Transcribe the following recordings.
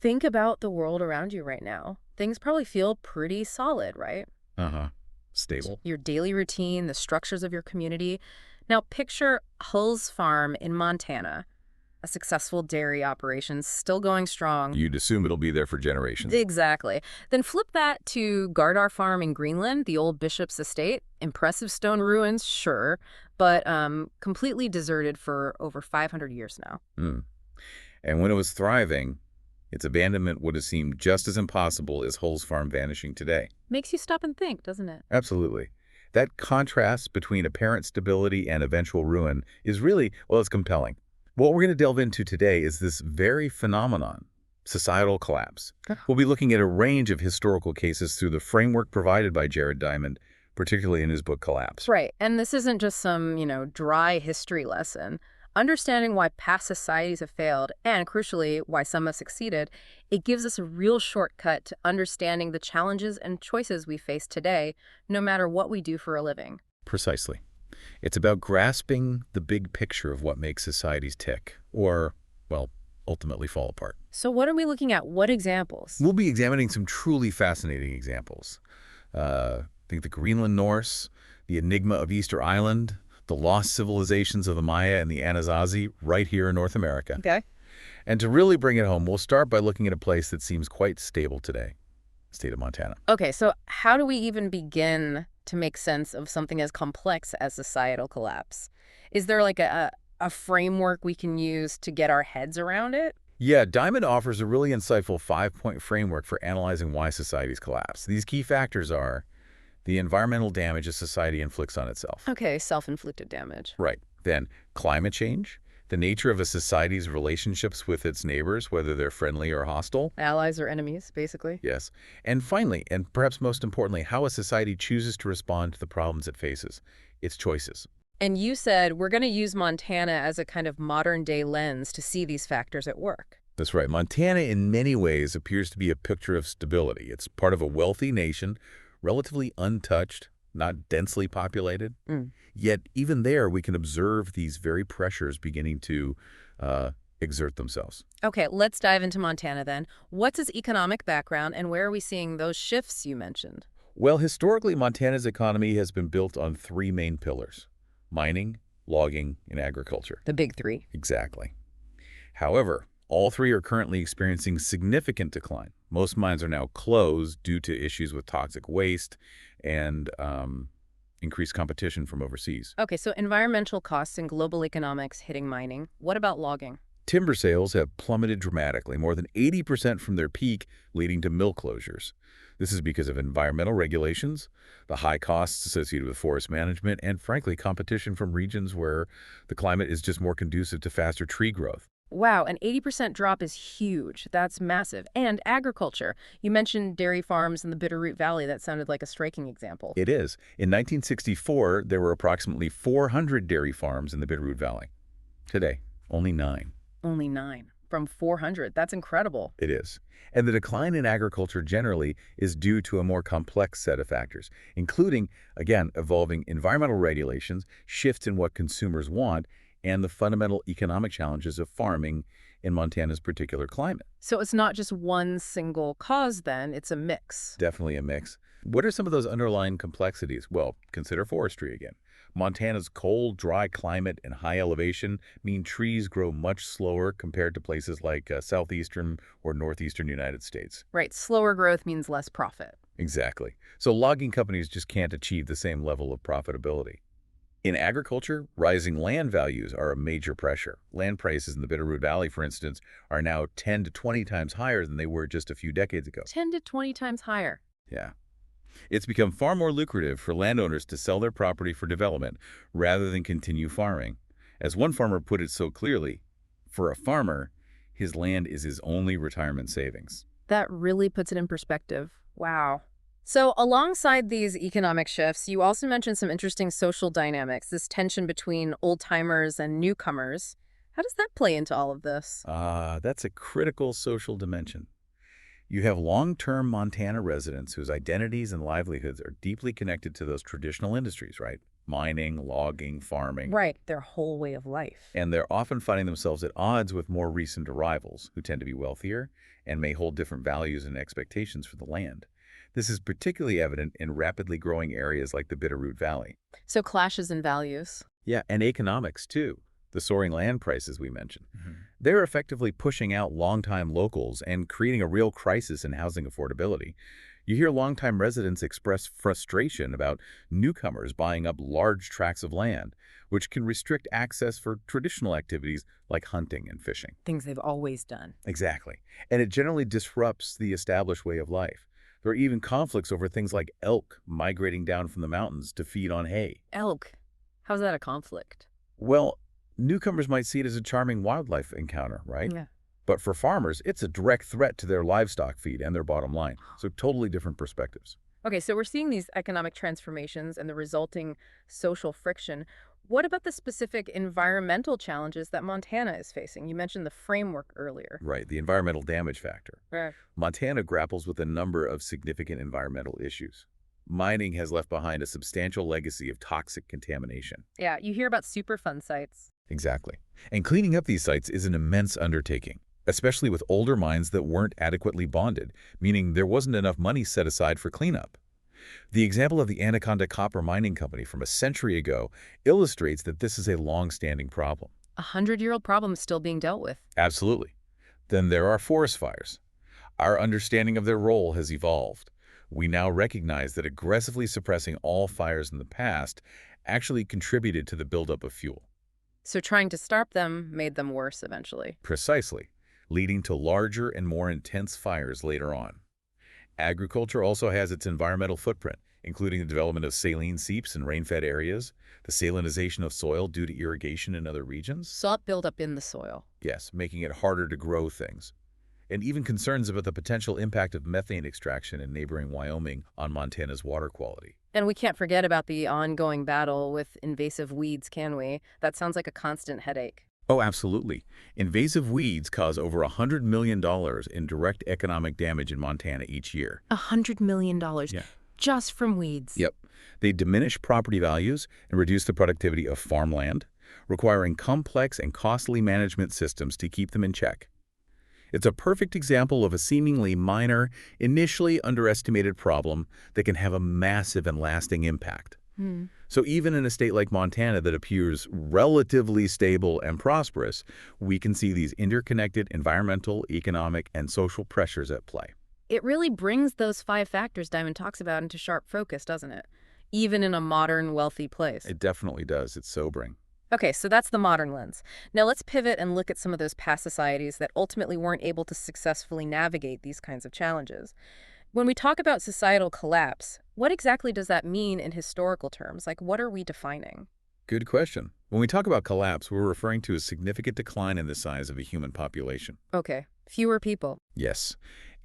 Think about the world around you right now. Things probably feel pretty solid, right? Uh-huh. Stable. Your daily routine, the structures of your community. Now picture Hull's Farm in Montana, a successful dairy operation still going strong. You'd assume it'll be there for generations. Exactly. Then flip that to Gardar Farm in Greenland, the old bishop's estate. Impressive stone ruins, sure, but completely deserted for over 500 years now. Hmm. And when it was thriving, its abandonment would have seemed just as impossible as Hull's farm vanishing today. Makes you stop and think, doesn't it? Absolutely. That contrast between apparent stability and eventual ruin is really, well, it's compelling. What we're going to delve into today is this very phenomenon, societal collapse. We'll be looking at a range of historical cases through the framework provided by Jared Diamond, particularly in his book Collapse. Right. And this isn't just some, dry history lesson. Understanding why past societies have failed and, crucially, why some have succeeded, it gives us a real shortcut to understanding the challenges and choices we face today, no matter what we do for a living. Precisely. It's about grasping the big picture of what makes societies tick, or, well, ultimately fall apart. So what are we looking at? What examples? We'll be examining some truly fascinating examples. I think the Greenland Norse, the enigma of Easter Island, the lost civilizations of the Maya and the Anasazi right here in North America. Okay. And to really bring it home, we'll start by looking at a place that seems quite stable today, the state of Montana. Okay, so how do we even begin to make sense of something as complex as societal collapse? Is there like a framework we can use to get our heads around it? Yeah, Diamond offers a really insightful 5-point framework for analyzing why societies collapse. These key factors are the environmental damage a society inflicts on itself. Okay, self-inflicted damage. Right. Then climate change, the nature of a society's relationships with its neighbors, whether they're friendly or hostile. Allies or enemies, basically. Yes. And finally, and perhaps most importantly, how a society chooses to respond to the problems it faces, its choices. And you said we're going to use Montana as a kind of modern-day lens to see these factors at work. That's right. Montana, in many ways, appears to be a picture of stability. It's part of a wealthy nation, relatively untouched, not densely populated. Yet even there, we can observe these very pressures beginning to exert themselves. Okay, let's dive into Montana then. What's its economic background and where are we seeing those shifts you mentioned? Well, historically, Montana's economy has been built on three main pillars: mining, logging, and agriculture. The big three. Exactly. However, all three are currently experiencing significant decline. Most mines are now closed due to issues with toxic waste and increased competition from overseas. Okay, so environmental costs and global economics hitting mining. What about logging? Timber sales have plummeted dramatically, more than 80% from their peak, leading to mill closures. This is because of environmental regulations, the high costs associated with forest management, and frankly, competition from regions where the climate is just more conducive to faster tree growth. Wow, an 80% drop is huge. That's massive. And agriculture. You mentioned dairy farms in the Bitterroot Valley. That sounded like a striking example. It is. In 1964, there were approximately 400 dairy farms in the Bitterroot Valley. Today, only 9. Only 9 from 400. That's incredible. It is. And the decline in agriculture generally is due to a more complex set of factors, including, again, evolving environmental regulations, shifts in what consumers want, and the fundamental economic challenges of farming in Montana's particular climate. So it's not just one single cause then, it's a mix. Definitely a mix. What are some of those underlying complexities? Well, consider forestry again. Montana's cold, dry climate and high elevation mean trees grow much slower compared to places like southeastern or northeastern United States. Right, slower growth means less profit. Exactly. So logging companies just can't achieve the same level of profitability. In agriculture, rising land values are a major pressure. Land prices in the Bitterroot Valley, for instance, are now 10 to 20 times higher than they were just a few decades ago. 10 to 20 times higher. Yeah. It's become far more lucrative for landowners to sell their property for development rather than continue farming. As one farmer put it so clearly, for a farmer, his land is his only retirement savings. That really puts it in perspective. Wow. So alongside these economic shifts, you also mentioned some interesting social dynamics, this tension between old-timers and newcomers. How does that play into all of this? That's a critical social dimension. You have long-term Montana residents whose identities and livelihoods are deeply connected to those traditional industries, right? mining, logging, farming. Right, their whole way of life. And they're often finding themselves at odds with more recent arrivals, who tend to be wealthier and may hold different values and expectations for the land. This is particularly evident in rapidly growing areas like the Bitterroot Valley. So clashes in values. Yeah, and economics too. The soaring land prices we mentioned. Mhm. They're effectively pushing out longtime locals and creating a real crisis in housing affordability. You hear longtime residents express frustration about newcomers buying up large tracts of land, which can restrict access for traditional activities like hunting and fishing. Things they've always done. Exactly. And it generally disrupts the established way of life. There are even conflicts over things like elk migrating down from the mountains to feed on hay. Elk. How's that a conflict? Well, newcomers might see it as a charming wildlife encounter, right? Yeah. But for farmers, it's a direct threat to their livestock feed and their bottom line. So totally different perspectives. Okay, so we're seeing these economic transformations and the resulting social friction. What about the specific environmental challenges that Montana is facing? You mentioned the framework earlier. Right, the environmental damage factor. Right. Montana grapples with a number of significant environmental issues. Mining has left behind a substantial legacy of toxic contamination. Yeah, you hear about Superfund sites. Exactly. And cleaning up these sites is an immense undertaking, especially with older mines that weren't adequately bonded, meaning there wasn't enough money set aside for cleanup. The example of the Anaconda Copper Mining Company from a century ago illustrates that this is a long-standing problem. 100-year-old problem is still being dealt with. Absolutely. Then there are forest fires. Our understanding of their role has evolved. We now recognize that aggressively suppressing all fires in the past actually contributed to the buildup of fuel. So trying to stop them made them worse eventually. Precisely, leading to larger and more intense fires later on. Agriculture also has its environmental footprint, including the development of saline seeps in rain-fed areas, the salinization of soil due to irrigation in other regions. Salt buildup in the soil. Yes, making it harder to grow things. And even concerns about the potential impact of methane extraction in neighboring Wyoming on Montana's water quality. And we can't forget about the ongoing battle with invasive weeds, can we? That sounds like a constant headache. Oh, absolutely. Invasive weeds cause over $100 million in direct economic damage in Montana each year. $100 million Yeah. just from weeds. Yep. They diminish property values and reduce the productivity of farmland, requiring complex and costly management systems to keep them in check. It's a perfect example of a seemingly minor, initially underestimated problem that can have a massive and lasting impact. So even in a state like Montana that appears relatively stable and prosperous, we can see these interconnected environmental, economic, and social pressures at play. It really brings those 5 factors Diamond talks about into sharp focus, doesn't it? Even in a modern, wealthy place. It definitely does. It's sobering. Okay, so that's the modern lens. Now let's pivot and look at some of those past societies that ultimately weren't able to successfully navigate these kinds of challenges. When we talk about societal collapse, what exactly does that mean in historical terms? Like, what are we defining? Good question. When we talk about collapse, we're referring to a significant decline in the size of a human population. Okay, fewer people. Yes.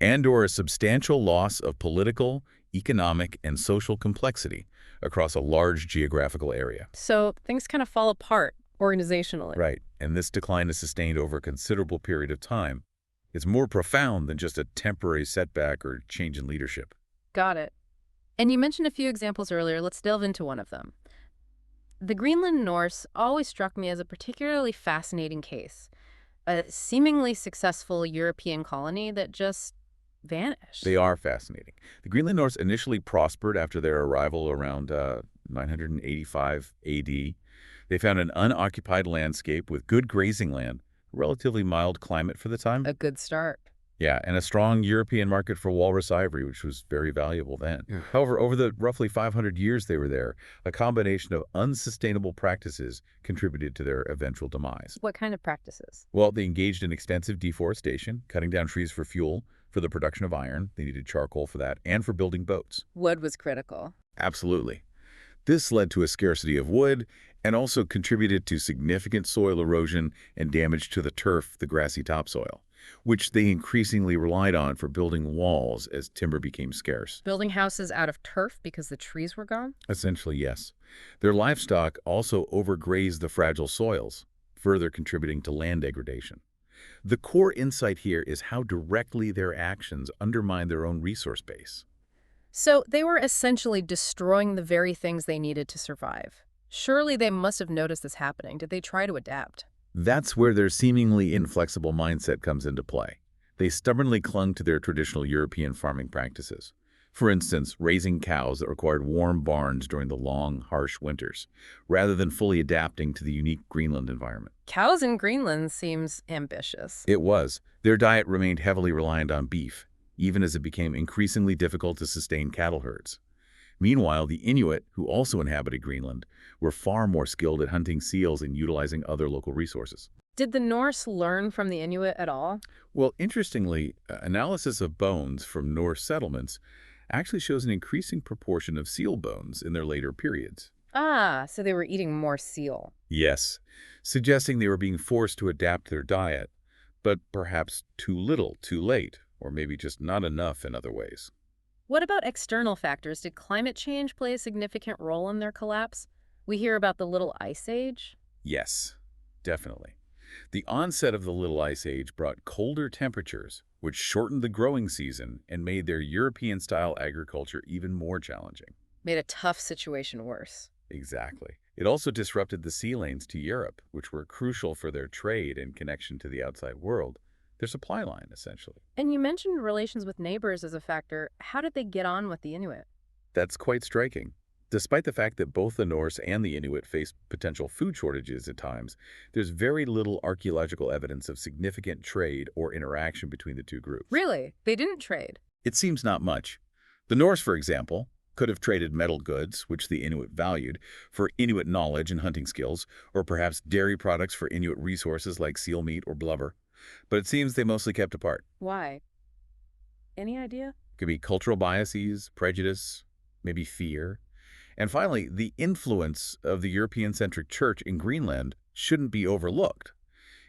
And/or a substantial loss of political, economic, and social complexity across a large geographical area. So things kind of fall apart organizationally. Right. And this decline is sustained over a considerable period of time. It's more profound than just a temporary setback or change in leadership. Got it. And you mentioned a few examples earlier. Let's delve into one of them. The Greenland Norse always struck me as a particularly fascinating case. A seemingly successful European colony that just vanished. They are fascinating. The Greenland Norse initially prospered after their arrival around 985 AD. They found an unoccupied landscape with good grazing land, relatively mild climate for the time. A good start. Yeah, and a strong European market for walrus ivory, which was very valuable then. Yeah. However, over the roughly 500 years they were there, a combination of unsustainable practices contributed to their eventual demise. What kind of practices? Well, they engaged in extensive deforestation, cutting down trees for fuel, for the production of iron, they needed charcoal for that, and for building boats. Wood was critical. Absolutely. This led to a scarcity of wood and also contributed to significant soil erosion and damage to the turf, the grassy topsoil, which they increasingly relied on for building walls as timber became scarce. Building houses out of turf because the trees were gone? Essentially, yes. Their livestock also overgrazed the fragile soils, further contributing to land degradation. The core insight here is how directly their actions undermine their own resource base. So they were essentially destroying the very things they needed to survive. Surely they must have noticed this happening. Did they try to adapt? That's where their seemingly inflexible mindset comes into play. They stubbornly clung to their traditional European farming practices. For instance, raising cows that required warm barns during the long, harsh winters, rather than fully adapting to the unique Greenland environment. Cows in Greenland seems ambitious. It was. Their diet remained heavily reliant on beef, even as it became increasingly difficult to sustain cattle herds. Meanwhile, the Inuit, who also inhabited Greenland, were far more skilled at hunting seals and utilizing other local resources. Did the Norse learn from the Inuit at all? Well, interestingly, analysis of bones from Norse settlements actually shows an increasing proportion of seal bones in their later periods. Ah, so they were eating more seal. Yes, suggesting they were being forced to adapt their diet, but perhaps too little, too late, or maybe just not enough in other ways. What about external factors? Did climate change play a significant role in their collapse? We hear about the Little Ice Age. Yes, definitely. The onset of the Little Ice Age brought colder temperatures, which shortened the growing season and made their European-style agriculture even more challenging. Made a tough situation worse. Exactly. It also disrupted the sea lanes to Europe, which were crucial for their trade and connection to the outside world, their supply line, essentially. And you mentioned relations with neighbors as a factor. How did they get on with the Inuit? That's quite striking. Despite the fact that both the Norse and the Inuit faced potential food shortages at times, there's very little archaeological evidence of significant trade or interaction between the two groups. Really? They didn't trade? It seems not much. The Norse, for example, could have traded metal goods, which the Inuit valued, for Inuit knowledge and hunting skills, or perhaps dairy products for Inuit resources like seal meat or blubber. But it seems they mostly kept apart. Why? Any idea? Could be cultural biases, prejudice, maybe fear. And finally, the influence of the European-centric church in Greenland shouldn't be overlooked.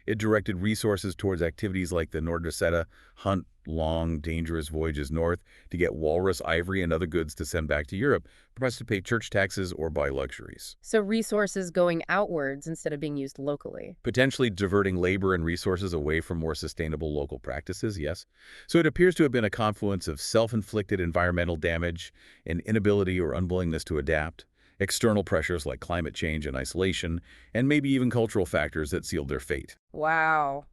It directed resources towards activities like the Nordicetta hunt long, dangerous voyages north to get walrus ivory and other goods to send back to Europe, perhaps to pay church taxes or buy luxuries. So resources going outwards instead of being used locally. Potentially diverting labor and resources away from more sustainable local practices, yes. So it appears to have been a confluence of self-inflicted environmental damage and inability or unwillingness to adapt, external pressures like climate change and isolation, and maybe even cultural factors that sealed their fate. Wow.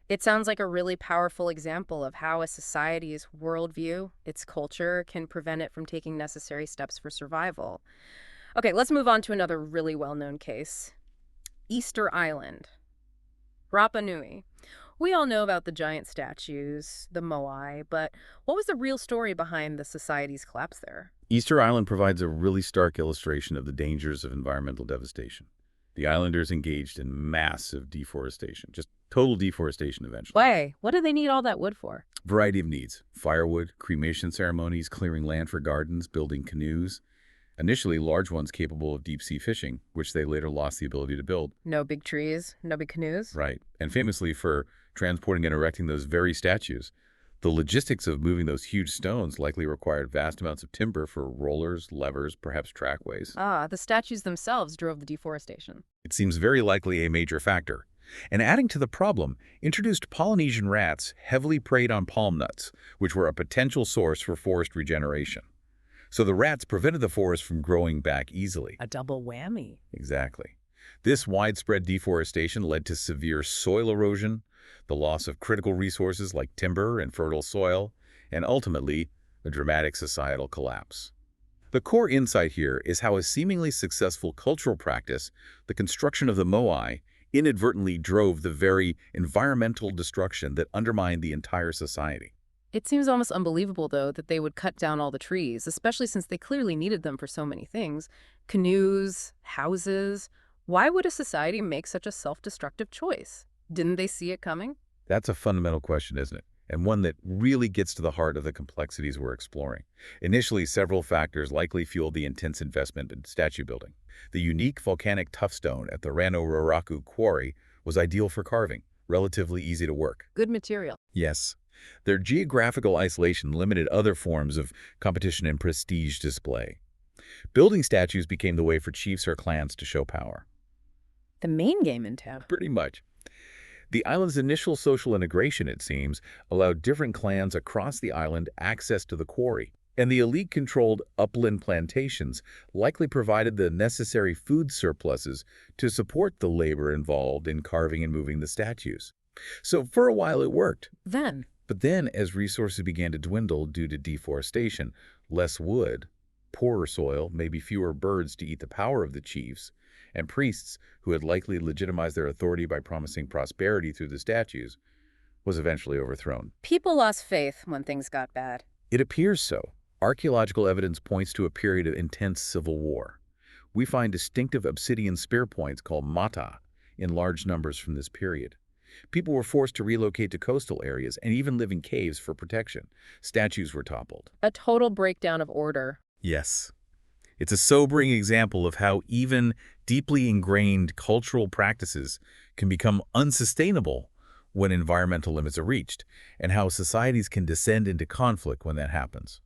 It sounds like a really powerful example of how a society's worldview, its culture, can prevent it from taking necessary steps for survival. Okay, let's move on to another really well-known case. Easter Island. Rapa Nui. We all know about the giant statues, the moai, but what was the real story behind the society's collapse there? Easter Island provides a really stark illustration of the dangers of environmental devastation. The islanders engaged in massive deforestation, just total deforestation eventually. Why? What do they need all that wood for? Variety of needs: firewood, cremation ceremonies, clearing land for gardens, building canoes. Initially, large ones capable of deep-sea fishing, which they later lost the ability to build. No big trees, no big canoes? Right. And famously for transporting and erecting those very statues. The logistics of moving those huge stones likely required vast amounts of timber for rollers, levers, perhaps trackways. Ah, the statues themselves drove the deforestation. It seems very likely a major factor. And adding to the problem, introduced Polynesian rats heavily preyed on palm nuts, which were a potential source for forest regeneration. So the rats prevented the forest from growing back easily. A double whammy. Exactly. This widespread deforestation led to severe soil erosion, the loss of critical resources like timber and fertile soil, and ultimately, a dramatic societal collapse. The core insight here is how a seemingly successful cultural practice, the construction of the moai, inadvertently drove the very environmental destruction that undermined the entire society. It seems almost unbelievable, though, that they would cut down all the trees, especially since they clearly needed them for so many things. Canoes, houses. Why would a society make such a self-destructive choice? Didn't they see it coming? That's a fundamental question, isn't it? And one that really gets to the heart of the complexities we're exploring. Initially, several factors likely fueled the intense investment in statue building. The unique volcanic tuffstone at the Rano-Raraku quarry was ideal for carving, relatively easy to work. Good material. Yes. Their geographical isolation limited other forms of competition and prestige display. Building statues became the way for chiefs or clans to show power. The main game in town. Pretty much. The island's initial social integration, it seems, allowed different clans across the island access to the quarry. And the elite-controlled upland plantations likely provided the necessary food surpluses to support the labor involved in carving and moving the statues. So for a while it worked. Then, But then, as resources began to dwindle due to deforestation, less wood, poorer soil, maybe fewer birds to eat the power of the chiefs, and priests who had likely legitimized their authority by promising prosperity through the statues, was eventually overthrown. people lost faith when things got bad. It appears so. Archaeological evidence points to a period of intense civil war. We find distinctive obsidian spear points called mata in large numbers from this period. People were forced to relocate to coastal areas and even live in caves for protection. Statues were toppled. A total breakdown of order. Yes. It's a sobering example of how even deeply ingrained cultural practices can become unsustainable when environmental limits are reached, and how societies can descend into conflict when that happens.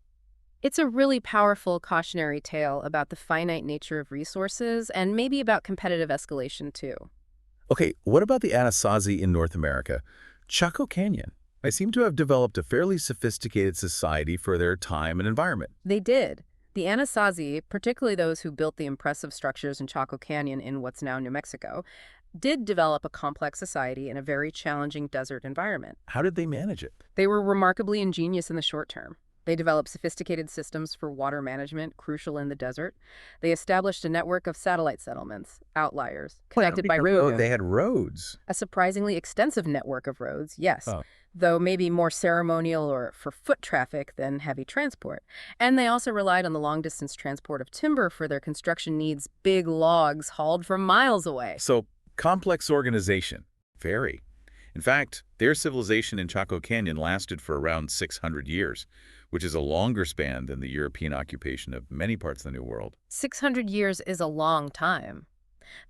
It's a really powerful cautionary tale about the finite nature of resources and maybe about competitive escalation too. Okay, what about the Anasazi in North America? Chaco Canyon. They seem to have developed a fairly sophisticated society for their time and environment. They did. The Anasazi, particularly those who built the impressive structures in Chaco Canyon in what's now New Mexico, did develop a complex society in a very challenging desert environment. How did they manage it? They were remarkably ingenious in the short term. They developed sophisticated systems for water management, crucial in the desert. They established a network of satellite settlements, outliers, connected by Oh, road. they had roads. A surprisingly extensive network of roads, yes, Oh. though maybe more ceremonial or for foot traffic than heavy transport. And they also relied on the long-distance transport of timber for their construction needs, big logs hauled from miles away. So, complex organization. Very. In fact, their civilization in Chaco Canyon lasted for around 600 years, which is a longer span than the European occupation of many parts of the New World. 600 years is a long time.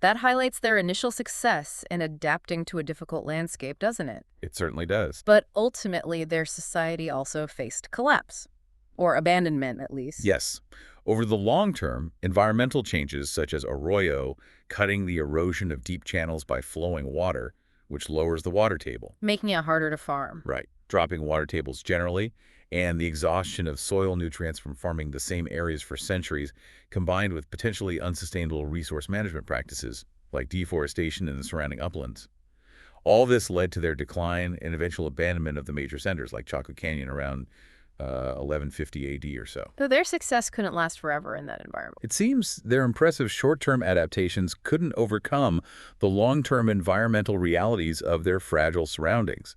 That highlights their initial success in adapting to a difficult landscape, doesn't it? It certainly does. But ultimately, their society also faced collapse, or abandonment at least. Yes. Over the long term, environmental changes such as arroyo, cutting the erosion of deep channels by flowing water, which lowers the water table. Making it harder to farm. Right. Dropping water tables generally, and the exhaustion of soil nutrients from farming the same areas for centuries, combined with potentially unsustainable resource management practices, like deforestation in the surrounding uplands. All this led to their decline and eventual abandonment of the major centers, like Chaco Canyon around 1150 AD or so. Though their success couldn't last forever in that environment. It seems their impressive short-term adaptations couldn't overcome the long-term environmental realities of their fragile surroundings.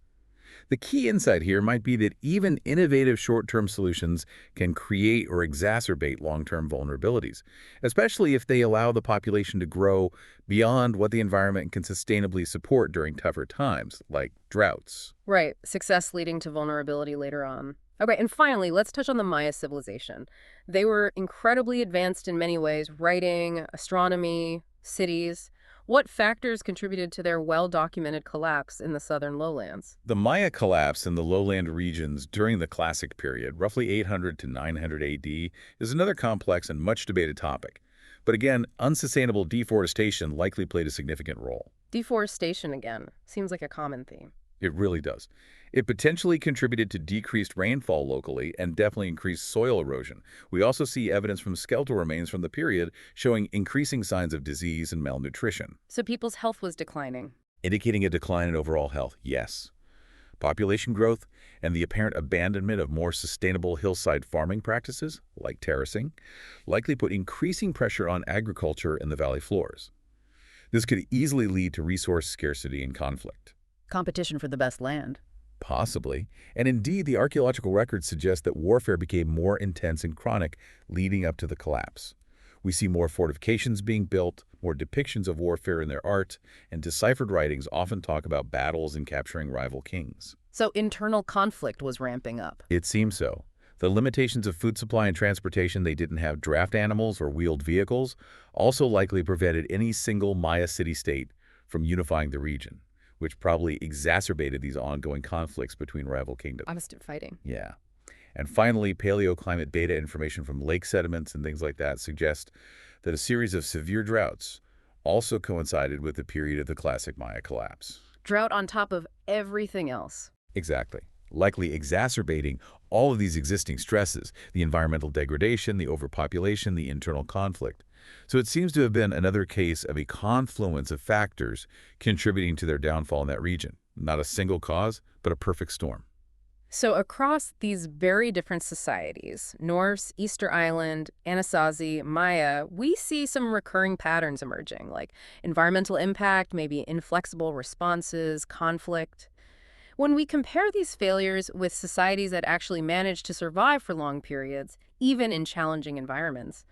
The key insight here might be that even innovative short-term solutions can create or exacerbate long-term vulnerabilities, especially if they allow the population to grow beyond what the environment can sustainably support during tougher times, like droughts. Right, success leading to vulnerability later on. Okay, and finally, let's touch on the Maya civilization. They were incredibly advanced in many ways, writing, astronomy, cities. What factors contributed to their well-documented collapse in the southern lowlands? The Maya collapse in the lowland regions during the Classic period, roughly 800 to 900 AD, is another complex and much debated topic. But again, unsustainable deforestation likely played a significant role. Deforestation again. Seems like a common theme. It really does. It potentially contributed to decreased rainfall locally and definitely increased soil erosion. We also see evidence from skeletal remains from the period showing increasing signs of disease and malnutrition. So people's health was declining. Indicating a decline in overall health, yes. Population growth and the apparent abandonment of more sustainable hillside farming practices, like terracing, likely put increasing pressure on agriculture in the valley floors. This could easily lead to resource scarcity and conflict. Competition for the best land. Possibly. And indeed, the archaeological records suggest that warfare became more intense and chronic leading up to the collapse. We see more fortifications being built, more depictions of warfare in their art, and deciphered writings often talk about battles and capturing rival kings. So internal conflict was ramping up. It seems so. The limitations of food supply and transportation, they didn't have draft animals or wheeled vehicles, also likely prevented any single Maya city-state from unifying the region, which probably exacerbated these ongoing conflicts between rival kingdoms. Constant fighting. Yeah. And finally, paleoclimate data information from lake sediments and things like that suggest that a series of severe droughts also coincided with the period of the classic Maya collapse. Drought on top of everything else. Exactly. likely exacerbating all of these existing stresses, the environmental degradation, the overpopulation, the internal conflict. So it seems to have been another case of a confluence of factors contributing to their downfall in that region. Not a single cause, but a perfect storm. So across these very different societies, Norse, Easter Island, Anasazi, Maya, we see some recurring patterns emerging, like environmental impact, maybe inflexible responses, conflict. When we compare these failures with societies that actually manage to survive for long periods, even in challenging environments,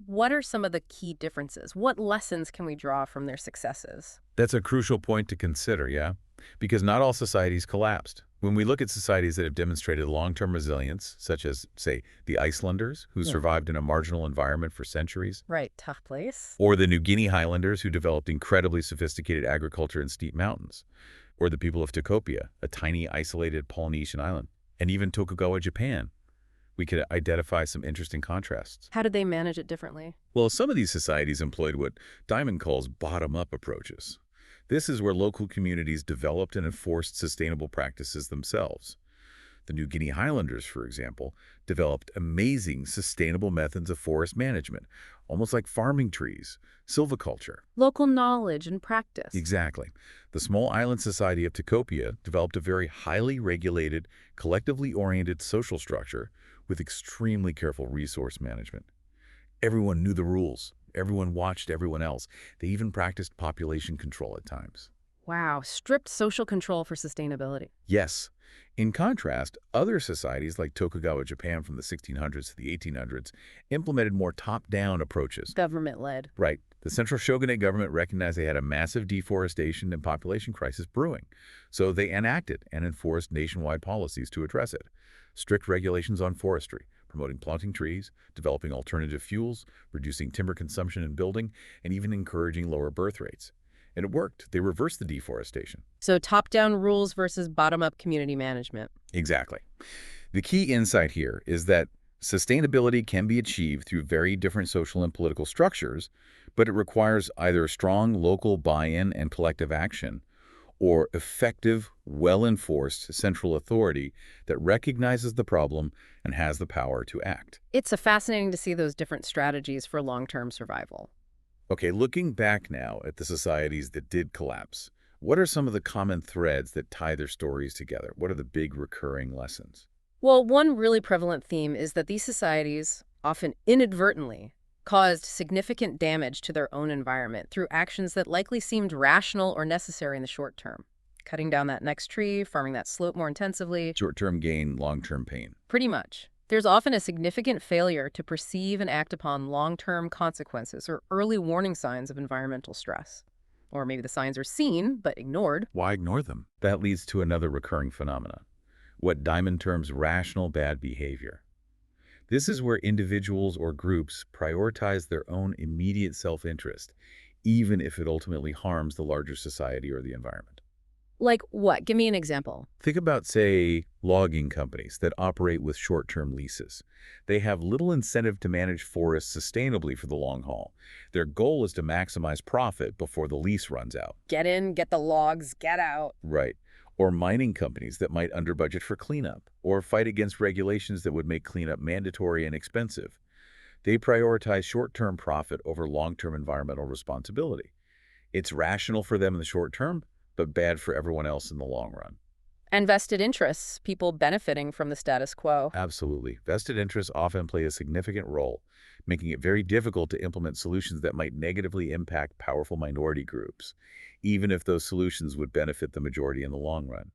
what are some of the key differences? What lessons can we draw from their successes? That's a crucial point to consider, yeah? Because not all societies collapsed. When we look at societies that have demonstrated long-term resilience, such as, say, the Icelanders, who Yeah. survived in a marginal environment for centuries, Right, tough place. or the New Guinea Highlanders, who developed incredibly sophisticated agriculture in steep mountains, or the people of Tokopia, a tiny isolated Polynesian island, and even Tokugawa, Japan, we could identify some interesting contrasts. How did they manage it differently? Well, some of these societies employed what Diamond calls bottom-up approaches. This is where local communities developed and enforced sustainable practices themselves. The New Guinea Highlanders, for example, developed amazing sustainable methods of forest management, almost like farming trees, silviculture. Local knowledge and practice. Exactly. The small island society of Tokopia developed a very highly regulated, collectively oriented social structure with extremely careful resource management. Everyone knew the rules. Everyone watched everyone else. They even practiced population control at times. Wow, strict social control for sustainability. Yes. In contrast, other societies like Tokugawa, Japan from the 1600s to the 1800s implemented more top-down approaches. Government-led. Right. The central shogunate government recognized they had a massive deforestation and population crisis brewing, so they enacted and enforced nationwide policies to address it. Strict regulations on forestry, promoting planting trees, developing alternative fuels, reducing timber consumption in building, and even encouraging lower birth rates. And it worked. They reversed the deforestation. So top-down rules versus bottom-up community management. Exactly. The key insight here is that sustainability can be achieved through very different social and political structures, but it requires either strong local buy-in and collective action, or effective, well-enforced central authority that recognizes the problem and has the power to act. It's fascinating to see those different strategies for long-term survival. Okay, looking back now at the societies that did collapse, what are some of the common threads that tie their stories together? What are the big recurring lessons? Well, one really prevalent theme is that these societies, often inadvertently, caused significant damage to their own environment through actions that likely seemed rational or necessary in the short term. Cutting down that next tree, farming that slope more intensively. Short-term gain, long-term pain. Pretty much. There's often a significant failure to perceive and act upon long-term consequences or early warning signs of environmental stress. Or maybe the signs are seen, but ignored. Why ignore them? That leads to another recurring phenomenon, what Diamond terms rational bad behavior. This is where individuals or groups prioritize their own immediate self-interest, even if it ultimately harms the larger society or the environment. Like what? Give me an example. Think about, say, logging companies that operate with short-term leases. They have little incentive to manage forests sustainably for the long haul. Their goal is to maximize profit before the lease runs out. Get in, get the logs, get out. Right. Or mining companies that might underbudget for cleanup, or fight against regulations that would make cleanup mandatory and expensive. They prioritize short-term profit over long-term environmental responsibility. It's rational for them in the short term, but bad for everyone else in the long run. And vested interests, people benefiting from the status quo. Absolutely. Vested interests often play a significant role, making it very difficult to implement solutions that might negatively impact powerful minority groups, even if those solutions would benefit the majority in the long run.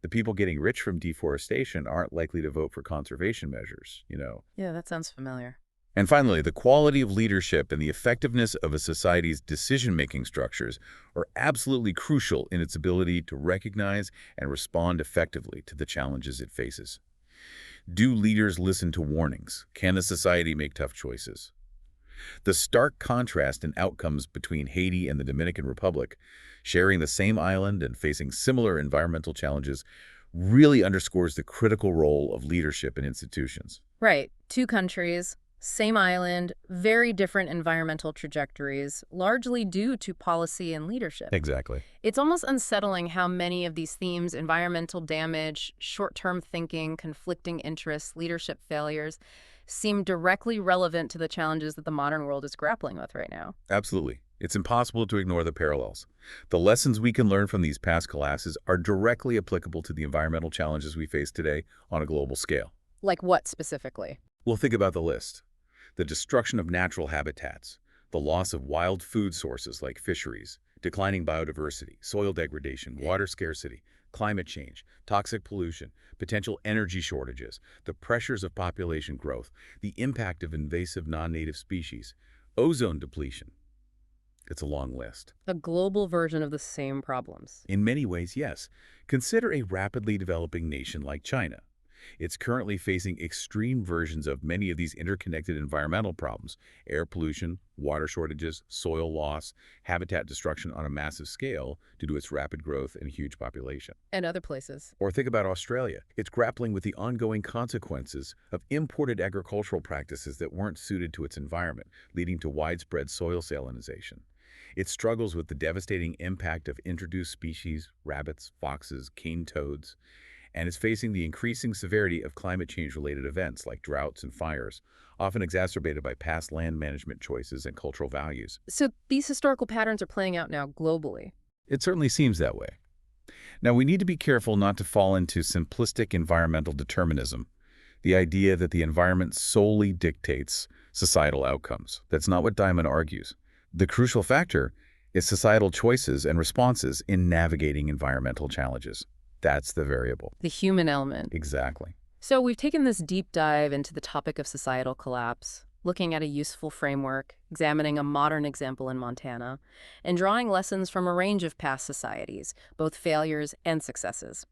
The people getting rich from deforestation aren't likely to vote for conservation measures. Yeah, that sounds familiar. And finally, the quality of leadership and the effectiveness of a society's decision-making structures are absolutely crucial in its ability to recognize and respond effectively to the challenges it faces. Do leaders listen to warnings? Can the society make tough choices? The stark contrast in outcomes between Haiti and the Dominican Republic, sharing the same island and facing similar environmental challenges, really underscores the critical role of leadership in institutions. Right. Two countries, Same island, very different environmental trajectories, largely due to policy and leadership. Exactly. It's almost unsettling how many of these themes, environmental damage, short-term thinking, conflicting interests, leadership failures, seem directly relevant to the challenges that the modern world is grappling with right now. Absolutely. It's impossible to ignore the parallels. The lessons we can learn from these past collapses are directly applicable to the environmental challenges we face today on a global scale. Like what specifically? We'll think about the list. The destruction of natural habitats, the loss of wild food sources like fisheries, declining biodiversity, soil degradation, water scarcity, climate change, toxic pollution, potential energy shortages, the pressures of population growth, the impact of invasive non-native species, ozone depletion. It's a long list. A global version of the same problems. In many ways, yes. Consider a rapidly developing nation like China. It's currently facing extreme versions of many of these interconnected environmental problems: air pollution, water shortages, soil loss, habitat destruction on a massive scale due to its rapid growth and huge population. And other places. Or think about Australia. It's grappling with the ongoing consequences of imported agricultural practices that weren't suited to its environment, leading to widespread soil salinization. It struggles with the devastating impact of introduced species, rabbits, foxes, cane toads, and is facing the increasing severity of climate change-related events like droughts and fires, often exacerbated by past land management choices and cultural values. So these historical patterns are playing out now globally. It certainly seems that way. Now, we need to be careful not to fall into simplistic environmental determinism, the idea that the environment solely dictates societal outcomes. That's not what Diamond argues. The crucial factor is societal choices and responses in navigating environmental challenges. That's the variable. The human element. Exactly. So we've taken this deep dive into the topic of societal collapse, looking at a useful framework, examining a modern example in Montana, and drawing lessons from a range of past societies, both failures and successes.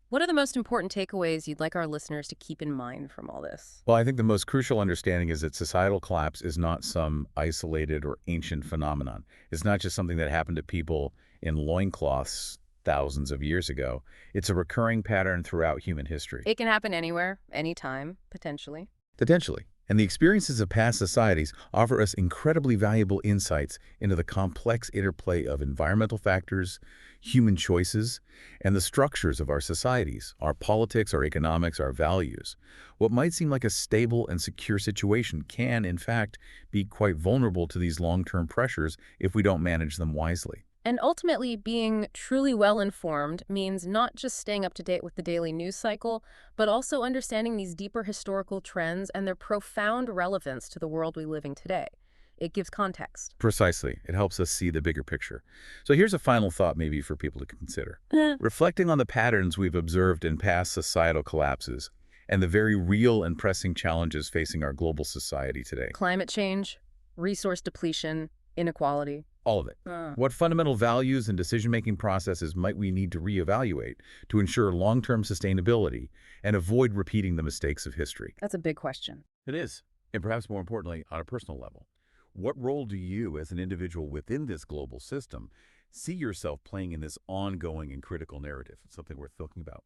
What are the most important takeaways you'd like our listeners to keep in mind from all this? Well, I think the most crucial understanding is that societal collapse is not some isolated or ancient phenomenon. It's not just something that happened to people in loincloths thousands of years ago. It's a recurring pattern throughout human history. It can happen anywhere, anytime, potentially. Potentially. And the experiences of past societies offer us incredibly valuable insights into the complex interplay of environmental factors, human choices, and the structures of our societies, our politics, our economics, our values. What might seem like a stable and secure situation can, in fact, be quite vulnerable to these long-term pressures if we don't manage them wisely. And ultimately, being truly well-informed means not just staying up to date with the daily news cycle, but also understanding these deeper historical trends and their profound relevance to the world we live in today. It gives context. Precisely. It helps us see the bigger picture. So here's a final thought maybe for people to consider. Reflecting on the patterns we've observed in past societal collapses and the very real and pressing challenges facing our global society today. Climate change, resource depletion, inequality. All of it. What fundamental values and decision-making processes might we need to reevaluate to ensure long-term sustainability and avoid repeating the mistakes of history? That's a big question. It is. And perhaps more importantly, on a personal level, what role do you as an individual within this global system see yourself playing in this ongoing and critical narrative? It's something worth thinking about.